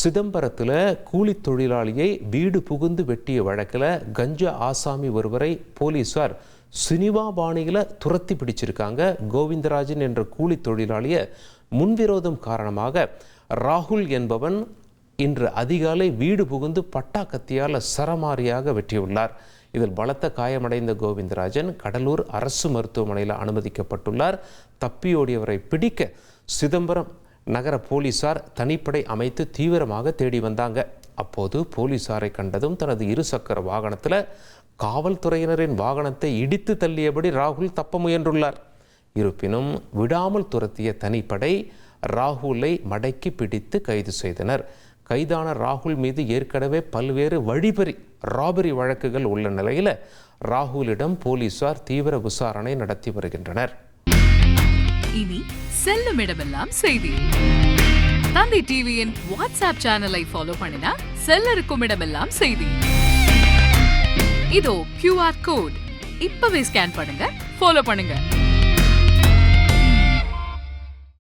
சிதம்பரத்தில் கூலி தொழிலாளியை வீடு புகுந்து வெட்டிய வழக்கில் கஞ்சா ஆசாமி ஒருவரை போலீசார் சினிமா பாணியில் துரத்தி பிடிச்சிருக்காங்க. கோவிந்தராஜன் என்ற கூலி தொழிலாளியை முன்விரோதம் காரணமாக ராகுல் என்பவன் இன்று அதிகாலை வீடு புகுந்து பட்டா கத்தியால் சரமாரியாக வெட்டியுள்ளார். இதில் பலத்த காயமடைந்த கோவிந்தராஜன் கடலூர் அரசு மருத்துவமனையில் அனுமதிக்கப்பட்டுள்ளார். தப்பியோடியவரை பிடிக்க சிதம்பரம் நகர போலீசார் தனிப்படை அமைத்து தீவிரமாக தேடி வந்தாங்க. அப்போது போலீசாரை கண்டதும் தனது இருசக்கர வாகனத்தில் காவல்துறையினரின் வாகனத்தை இடித்து தள்ளியபடி ராகுல் தப்ப முயன்றுள்ளார். இருப்பினும் விடாமல் துரத்திய தனிப்படை ராகுலை மடக்கி பிடித்து கைது செய்தனர். கைதான ராகுல் மீது ஏற்கனவே பல்வேறு ராபரி வழக்குகள் உள்ள நிலையில் ராகுலிடம் போலீசார் தீவிர விசாரணை நடத்தி வருகின்றனர். இனி செல்லும் இடமெல்லாம் செய்தி. தந்தை டிவியின் வாட்ஸ்அப் சேனலை ஃபாலோ பண்ணினா செல்ல இருக்கும் இடமெல்லாம் செய்தி. இதோ QR கோட் இப்பவே ஸ்கேன் பண்ணுங்க, ஃபாலோ பண்ணுங்க.